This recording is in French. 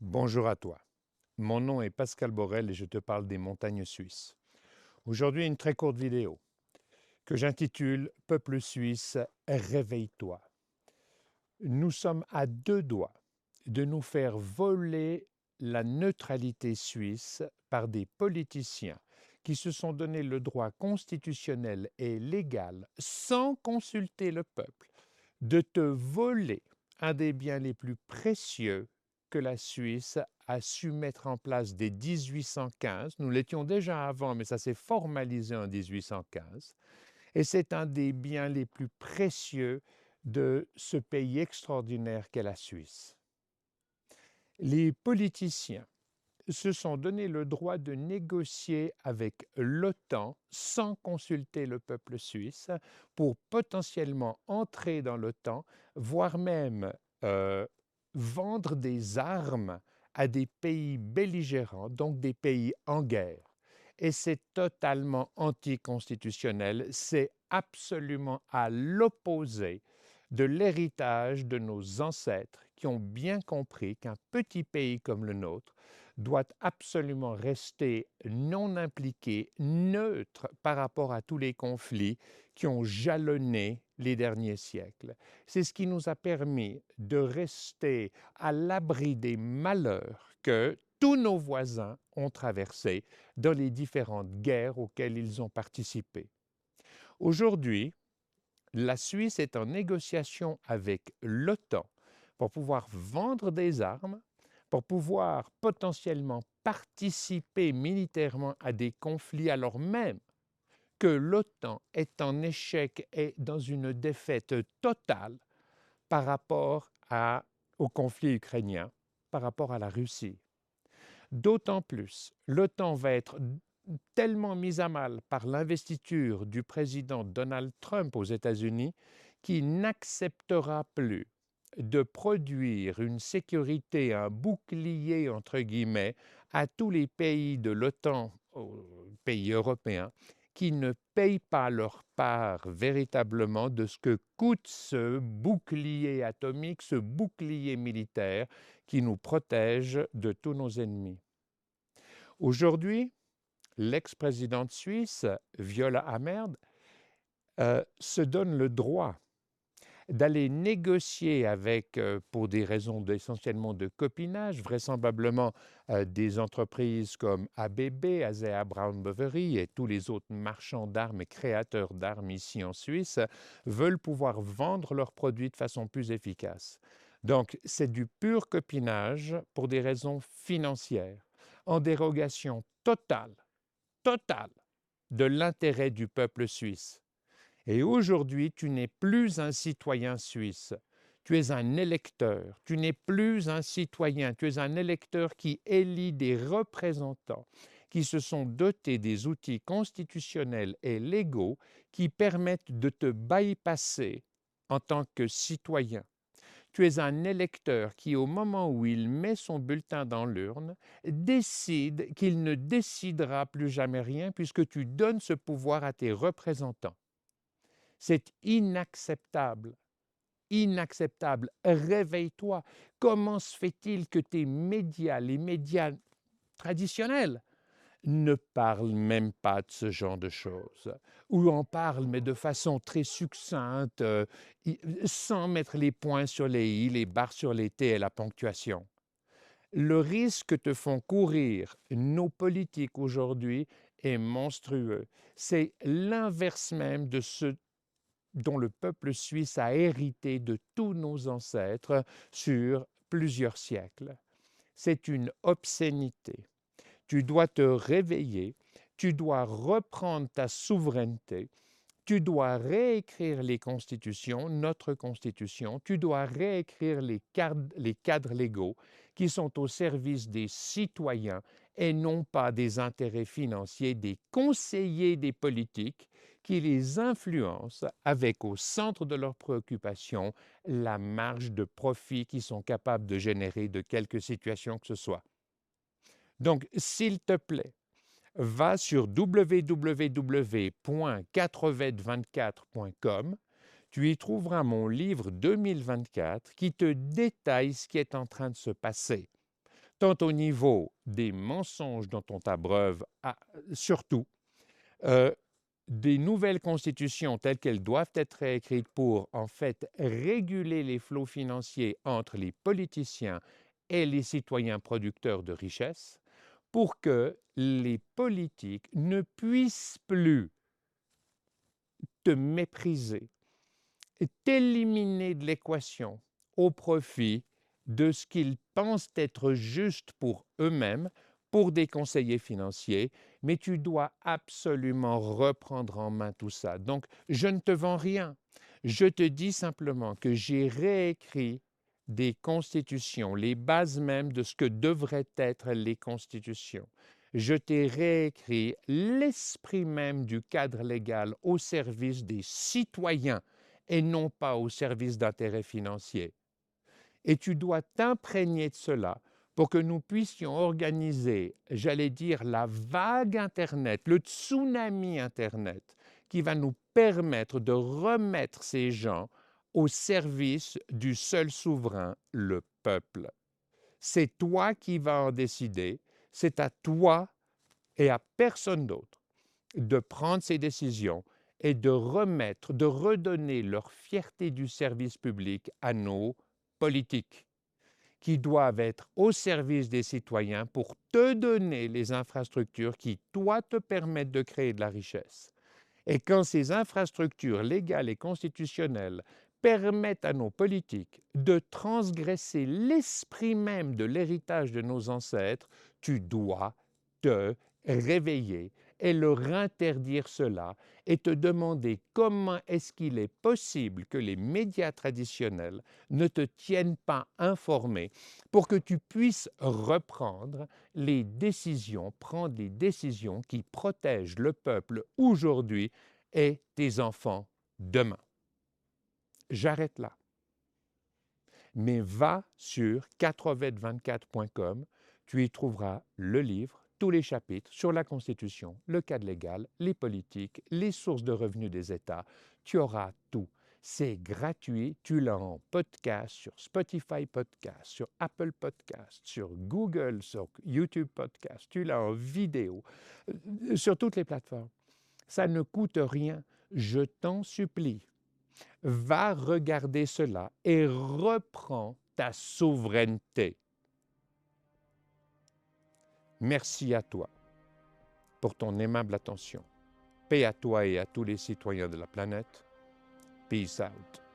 Bonjour à toi. Mon nom est Pascal Borel et je te parle des montagnes suisses. Aujourd'hui, une très courte vidéo que j'intitule Peuple suisse, réveille-toi. Nous sommes à deux doigts de nous faire voler la neutralité suisse par des politiciens qui se sont donné le droit constitutionnel et légal, sans consulter le peuple, de te voler un des biens les plus précieux que la Suisse a su mettre en place dès 1815. Nous l'étions déjà avant, mais ça s'est formalisé en 1815. Et c'est un des biens les plus précieux de ce pays extraordinaire qu'est la Suisse. Les politiciens se sont donné le droit de négocier avec l'OTAN sans consulter le peuple suisse pour potentiellement entrer dans l'OTAN, voire même euh, vendre des armes à des pays belligérants, donc des pays en guerre. Et c'est totalement anticonstitutionnel, c'est absolument à l'opposé de l'héritage de nos ancêtres qui ont bien compris qu'un petit pays comme le nôtre doit absolument rester non impliqué, neutre par rapport à tous les conflits qui ont jalonné les derniers siècles. C'est ce qui nous a permis de rester à l'abri des malheurs que tous nos voisins ont traversés dans les différentes guerres auxquelles ils ont participé. Aujourd'hui, la Suisse est en négociation avec l'OTAN pour pouvoir vendre des armes, pour pouvoir potentiellement participer militairement à des conflits alors même que l'OTAN est en échec et dans une défaite totale par rapport au conflit ukrainien, par rapport à la Russie. D'autant plus, l'OTAN va être tellement mise à mal par l'investiture du président Donald Trump aux États-Unis qui n'acceptera plus de produire une sécurité, un bouclier, entre guillemets, à tous les pays de l'OTAN, aux pays européens, qui ne payent pas leur part véritablement de ce que coûte ce bouclier atomique, ce bouclier militaire qui nous protège de tous nos ennemis. Aujourd'hui, l'ex-présidente suisse, Viola Amherd, se donne le droit d'aller négocier avec, pour des raisons essentiellement de copinage, vraisemblablement des entreprises comme ABB, Asea Brown Boveri et tous les autres marchands d'armes et créateurs d'armes ici en Suisse, veulent pouvoir vendre leurs produits de façon plus efficace. Donc, c'est du pur copinage pour des raisons financières, en dérogation totale de l'intérêt du peuple suisse. Et aujourd'hui, tu n'es plus un citoyen suisse, tu es un électeur, tu n'es plus un citoyen, tu es un électeur qui élit des représentants qui se sont dotés des outils constitutionnels et légaux qui permettent de te bypasser en tant que citoyen. Tu es un électeur qui, au moment où il met son bulletin dans l'urne, décide qu'il ne décidera plus jamais rien puisque tu donnes ce pouvoir à tes représentants. C'est inacceptable. Inacceptable. Réveille-toi. Comment se fait-il que tes médias, les médias traditionnels, ne parlent même pas de ce genre de choses, ou en parlent, mais de façon très succincte, sans mettre les points sur les i, les barres sur les t et la ponctuation. Le risque que te font courir nos politiques aujourd'hui est monstrueux. C'est l'inverse même de ce dont le peuple suisse a hérité de tous nos ancêtres sur plusieurs siècles. C'est une obscénité. Tu dois te réveiller, tu dois reprendre ta souveraineté, tu dois réécrire les constitutions, notre constitution, tu dois réécrire les cadres légaux qui sont au service des citoyens et non pas des intérêts financiers des conseillers des politiques qui les influencent avec au centre de leurs préoccupations la marge de profit qu'ils sont capables de générer de quelque situation que ce soit. Donc, s'il te plaît, va sur www.4vet24.com. Tu y trouveras mon livre 2024 qui te détaille ce qui est en train de se passer. tant au niveau des mensonges dont on t'abreuve, surtout, euh, des nouvelles constitutions telles qu'elles doivent être réécrites pour, en fait, réguler les flots financiers entre les politiciens et les citoyens producteurs de richesses, pour que les politiques ne puissent plus te mépriser et t'éliminer de l'équation au profit de ce qu'ils pensent être juste pour eux-mêmes, pour des conseillers financiers, mais tu dois absolument reprendre en main tout ça. Donc, je ne te vends rien. Je te dis simplement que j'ai réécrit des constitutions, les bases même de ce que devraient être les constitutions. Je t'ai réécrit l'esprit même du cadre légal au service des citoyens et non pas au service d'intérêts financiers. Et tu dois t'imprégner de cela pour que nous puissions organiser, j'allais dire, la vague Internet, le tsunami Internet, qui va nous permettre de remettre ces gens au service du seul souverain, le peuple. C'est toi qui vas en décider, c'est à toi et à personne d'autre de prendre ces décisions et de remettre, de redonner leur fierté du service public à nos politiques qui doivent être au service des citoyens pour te donner les infrastructures qui, toi, te permettent de créer de la richesse. Et quand ces infrastructures légales et constitutionnelles permettent à nos politiques de transgresser l'esprit même de l'héritage de nos ancêtres, tu dois te réveiller et leur interdire cela et te demander comment est-ce qu'il est possible que les médias traditionnels ne te tiennent pas informé pour que tu puisses reprendre les décisions, prendre les décisions qui protègent le peuple aujourd'hui et tes enfants demain. J'arrête là. Mais va sur 4v24.com, tu y trouveras le livre, tous les chapitres sur la Constitution, le cadre légal, les politiques, les sources de revenus des États. Tu auras tout. C'est gratuit, tu l'as en podcast sur Spotify Podcast, sur Apple Podcast, sur Google, sur YouTube Podcast, tu l'as en vidéo, sur toutes les plateformes. Ça ne coûte rien, je t'en supplie. Va regarder cela et reprends ta souveraineté. Merci à toi pour ton aimable attention. Paix à toi et à tous les citoyens de la planète. Peace out.